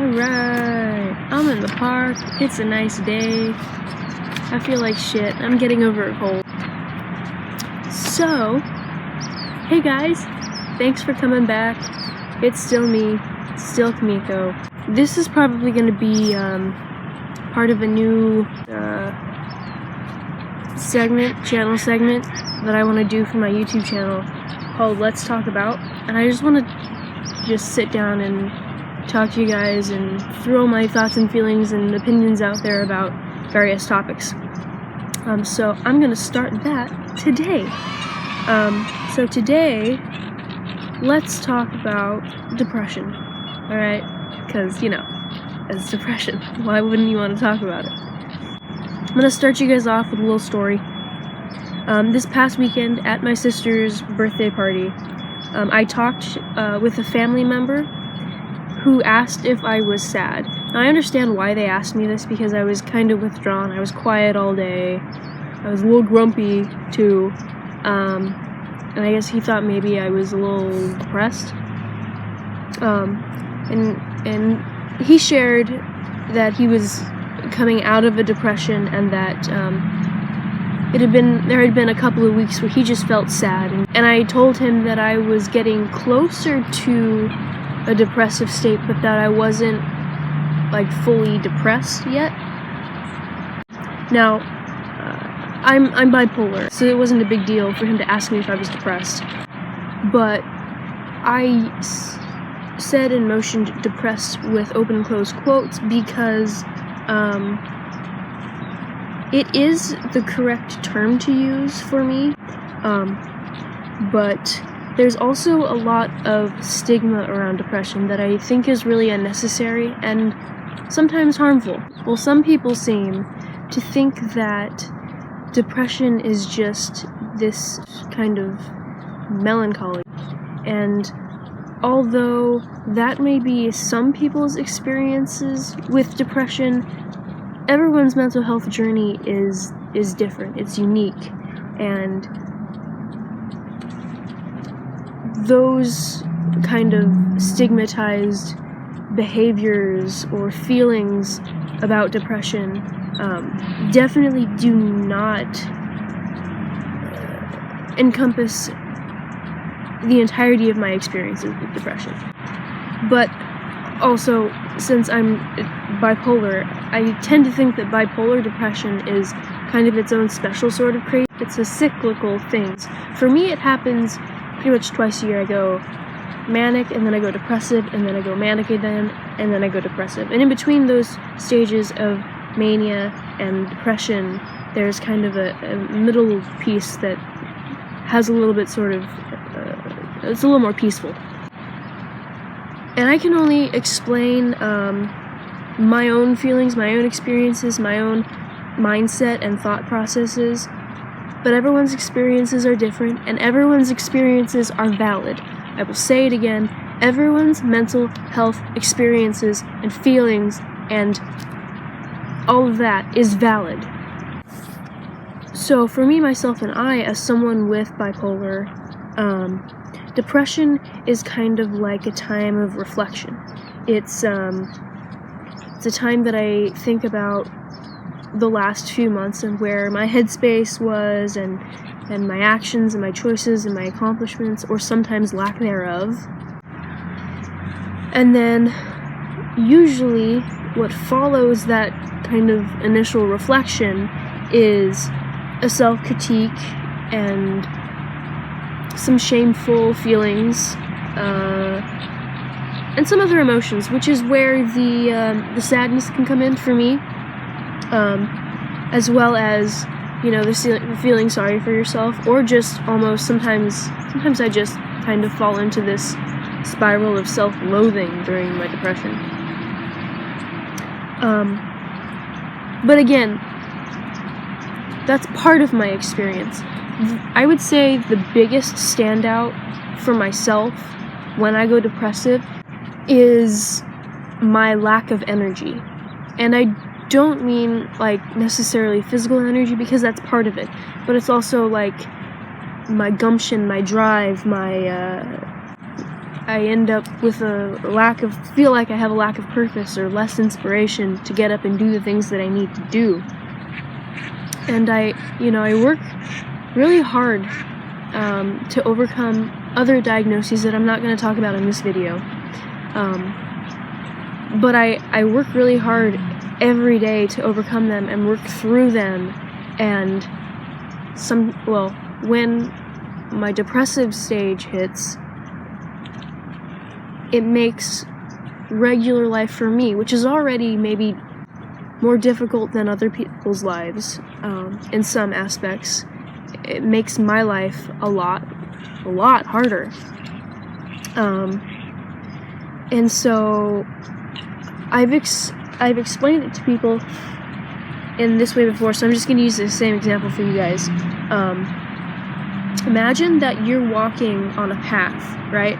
Alright, I'm in the park. It's a nice day. I feel like shit. I'm getting over a cold. So, hey guys, thanks for coming back. It's still me, still Kamiko. This is probably going to be part of a new channel segment that I want to do for my YouTube channel called Let's Talk About. And I just want to just sit down and talk to you guys and throw my thoughts and feelings and opinions out there about various topics. So I'm going to start that today. So today, let's talk about depression. Alright? Because, you know, it's depression. Why wouldn't you want to talk about it? I'm going to start you guys off with a little story. This past weekend at my sister's birthday party, I talked with a family member who asked if I was sad. Now, I understand why they asked me this, because I was kind of withdrawn. I was quiet all day. I was a little grumpy, too. And I guess he thought maybe I was a little depressed. And he shared that he was coming out of a depression, and that there had been a couple of weeks where he just felt sad. And I told him that I was getting closer to a depressive state, but that I wasn't like fully depressed yet. Now, I'm bipolar, so it wasn't a big deal for him to ask me if I was depressed. But I said and motioned depressed with open and closed quotes because it is the correct term to use for me, but there's also a lot of stigma around depression that I think is really unnecessary and sometimes harmful. Well, some people seem to think that depression is just this kind of melancholy, and although that may be some people's experiences with depression, everyone's mental health journey is different. It's unique, and those kind of stigmatized behaviors or feelings about depression definitely do not encompass the entirety of my experiences with depression. But also, since I'm bipolar, I tend to think that bipolar depression is kind of its own special sort of crazy. It's a cyclical thing. For me, it happens pretty much twice a year. I go manic, and then I go depressive, and then I go manic again, and then I go depressive. And in between those stages of mania and depression, there's kind of a middle piece that has a little bit sort of, it's a little more peaceful. And I can only explain my own feelings, my own experiences, my own mindset and thought processes, but everyone's experiences are different, and everyone's experiences are valid. I will say it again, everyone's mental health experiences and feelings and all of that is valid. So for me, myself, and I, as someone with bipolar, depression is kind of like a time of reflection. It's a time that I think about the last few months and where my headspace was, and my actions and my choices and my accomplishments, or sometimes lack thereof. And then usually what follows that kind of initial reflection is a self-critique and some shameful feelings, and some other emotions, which is where the sadness can come in for me, as well as, you know, the feeling sorry for yourself, or just almost sometimes I just kind of fall into this spiral of self-loathing during my depression. But again, that's part of my experience. I would say the biggest standout for myself when I go depressive is my lack of energy. And I don't mean like necessarily physical energy, because that's part of it, but it's also like my gumption, my drive, my I end up with feel like I have a lack of purpose or less inspiration to get up and do the things that I need to do. And I work really hard to overcome other diagnoses that I'm not going to talk about in this video. But I work really hard every day to overcome them and work through them. And when my depressive stage hits, it makes regular life for me, which is already maybe more difficult than other people's lives in some aspects. It makes my life a lot harder. And so I've explained it to people in this way before, so I'm just going to use the same example for you guys. Imagine that you're walking on a path, right?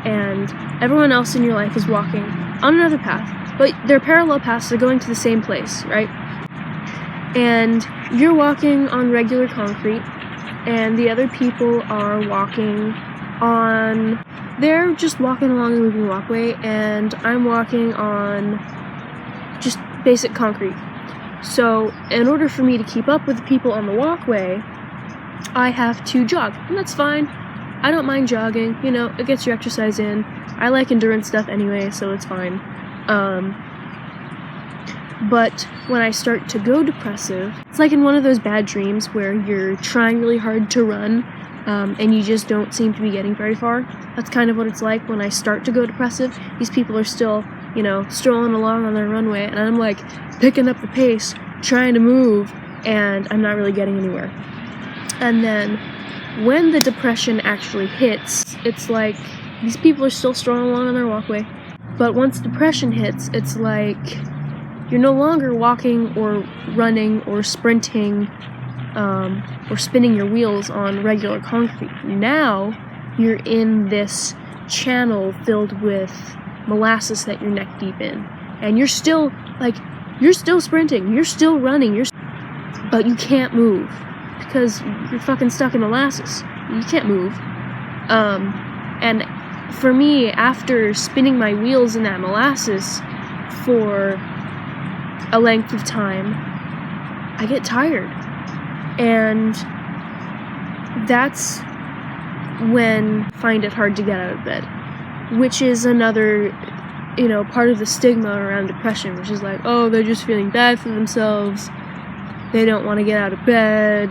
And everyone else in your life is walking on another path, but they're parallel paths, they're going to the same place, right? And you're walking on regular concrete, and the other people are they're just walking along a moving walkway, and I'm walking on just basic concrete. So, in order for me to keep up with the people on the walkway, I have to jog, and that's fine. I don't mind jogging, it gets your exercise in. I like endurance stuff anyway, so it's fine. But when I start to go depressive, it's like in one of those bad dreams where you're trying really hard to run, and you just don't seem to be getting very far. That's kind of what it's like when I start to go depressive. These people are still, strolling along on their runway, and I'm like picking up the pace, trying to move, and I'm not really getting anywhere. And then when the depression actually hits, it's like these people are still strolling along on their walkway, but once depression hits, it's like you're no longer walking or running or sprinting or spinning your wheels on regular concrete. Now you're in this channel filled with molasses that you're neck deep in, and you're still sprinting, you're still running, but you can't move because you're fucking stuck in molasses. You can't move. And for me, after spinning my wheels in that molasses for a length of time, I get tired. And that's when I find it hard to get out of bed, which is another, part of the stigma around depression, which is like, oh, they're just feeling bad for themselves, they don't want to get out of bed,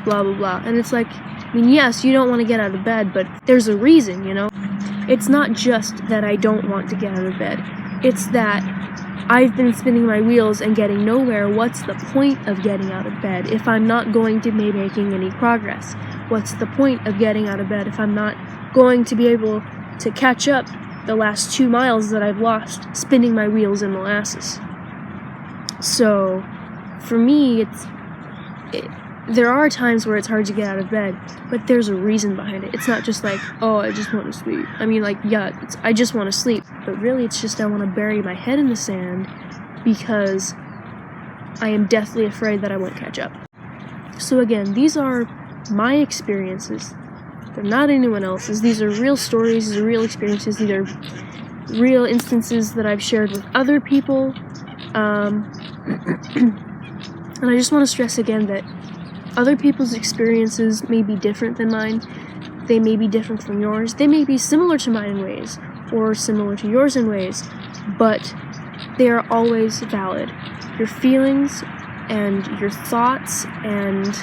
blah, blah, blah. And it's like, yes, you don't want to get out of bed, but there's a reason, It's not just that I don't want to get out of bed. It's that I've been spinning my wheels and getting nowhere. What's the point of getting out of bed if I'm not going to be making any progress? What's the point of getting out of bed if I'm not going to be able to catch up the last 2 miles that I've lost spinning my wheels in molasses? So, for me, there are times where it's hard to get out of bed, but there's a reason behind it. It's not just like, oh, I just want to sleep. I just want to sleep, but really it's just I want to bury my head in the sand because I am deathly afraid that I won't catch up. So again, these are my experiences. They're not anyone else's. These are real stories, these are real experiences, these are real instances that I've shared with other people. And I just want to stress again that other people's experiences may be different than mine. They may be different from yours. They may be similar to mine in ways, or similar to yours in ways, but they are always valid. Your feelings and your thoughts and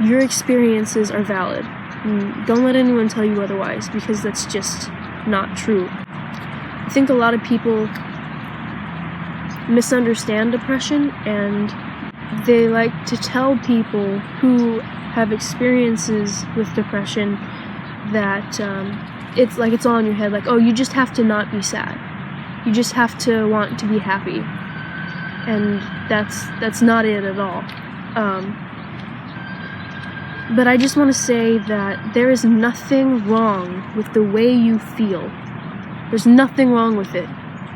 your experiences are valid. And don't let anyone tell you otherwise, because that's just not true. I think a lot of people misunderstand depression, and they like to tell people who have experiences with depression that it's all in your head, like, oh, you just have to not be sad. You just have to want to be happy. And that's not it at all. But I just want to say that there is nothing wrong with the way you feel. There's nothing wrong with it.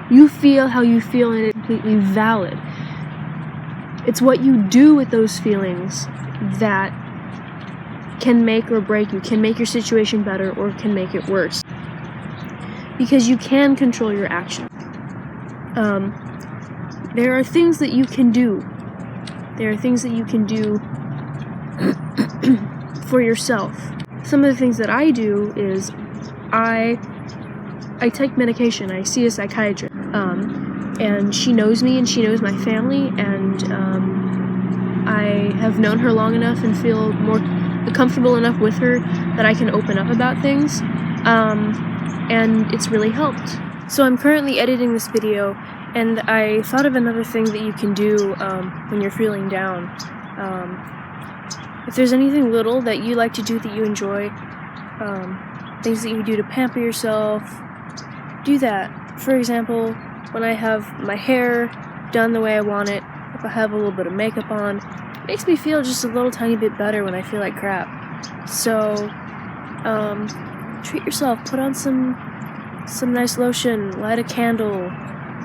You feel how you feel, and it's completely valid. It's what you do with those feelings that can make or break you, can make your situation better or can make it worse. because you can control your actions. There are things that you can do. There are things that you can do for yourself. Some of the things that I do is I take medication. I see a psychiatrist, and she knows me and she knows my family, and I have known her long enough and feel more comfortable enough with her that I can open up about things, and it's really helped. So I'm currently editing this video, and I thought of another thing that you can do when you're feeling down. If there's anything little that you like to do that you enjoy, things that you do to pamper yourself, do that. For example, when I have my hair done the way I want it, if I have a little bit of makeup on, it makes me feel just a little tiny bit better when I feel like crap. So, treat yourself. Put on some nice lotion, light a candle,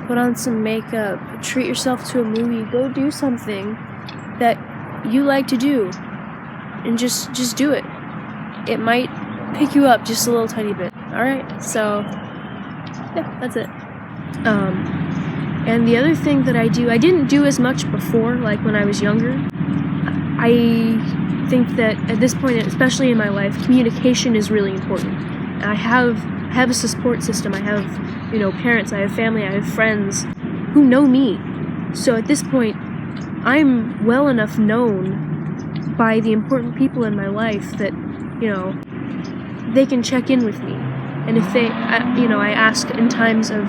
put on some makeup, treat yourself to a movie, go do something that you like to do, and just do it. It might pick you up just a little tiny bit. Alright, so, yeah, that's it. And the other thing that I do, I didn't do as much before, like when I was younger. I think that at this point, especially in my life, communication is really important. I have a support system. I have, parents, I have family, I have friends who know me. So at this point, I'm well enough known by the important people in my life that, they can check in with me. And if I ask in times of,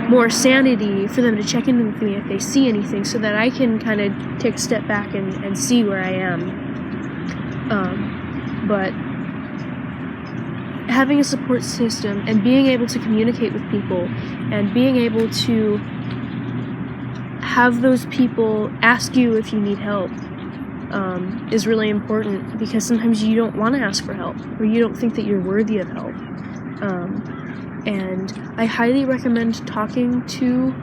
more sanity for them to check in with me if they see anything, so that I can kind of take a step back and see where I am. But having a support system and being able to communicate with people and being able to have those people ask you if you need help is really important, because sometimes you don't want to ask for help, or you don't think that you're worthy of help. And I highly recommend talking to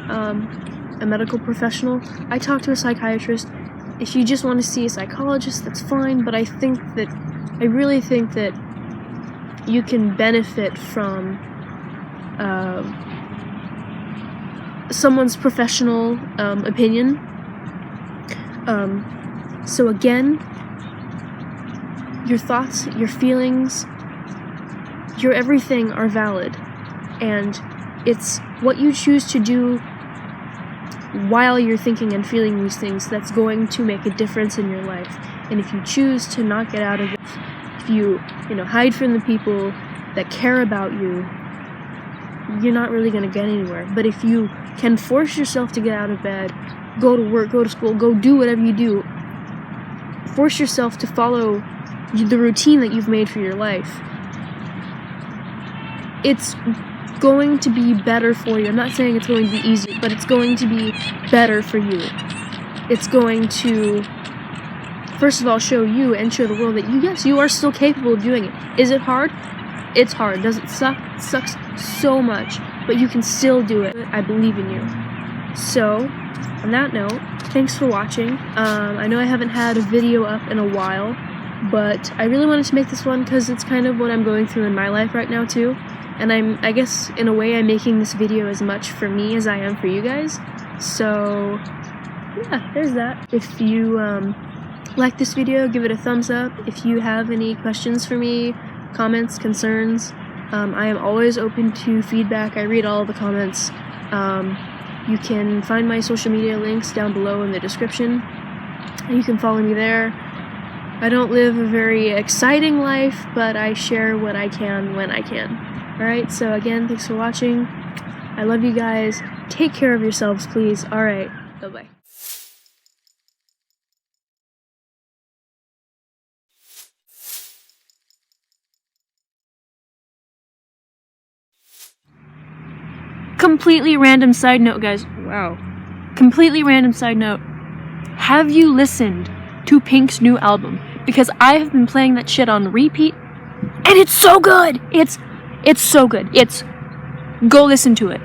a medical professional. I talk to a psychiatrist. If you just want to see a psychologist, that's fine, but I really think that you can benefit from someone's professional opinion. So again, your thoughts, your feelings, your everything are valid, and it's what you choose to do while you're thinking and feeling these things that's going to make a difference in your life. And if you choose to not get out of it, if you hide from the people that care about you, you're not really going to get anywhere. But if you can force yourself to get out of bed, go to work, go to school, go do whatever you do, force yourself to follow the routine that you've made for your life, it's going to be better for you. I'm not saying it's going to be easy, but it's going to be better for you. It's going to, first of all, show you and show the world that yes, you are still capable of doing it. Is it hard? It's hard. Does it suck? It sucks so much, but you can still do it. I believe in you. So, on that note, thanks for watching. I know I haven't had a video up in a while, but I really wanted to make this one because it's kind of what I'm going through in my life right now too. And I guess in a way I'm making this video as much for me as I am for you guys. So yeah, there's that. If you like this video, give it a thumbs up. If you have any questions for me, comments, concerns, I am always open to feedback. I read all of the comments. You can find my social media links down below in the description. You can follow me there. I don't live a very exciting life, but I share what I can when I can. Alright, so again, thanks for watching. I love you guys. Take care of yourselves, please. Alright, bye-bye. Completely random side note, guys. Wow. Completely random side note. Have you listened to Pink's new album? Because I have been playing that shit on repeat, and it's so good! It's so good. Go listen to it.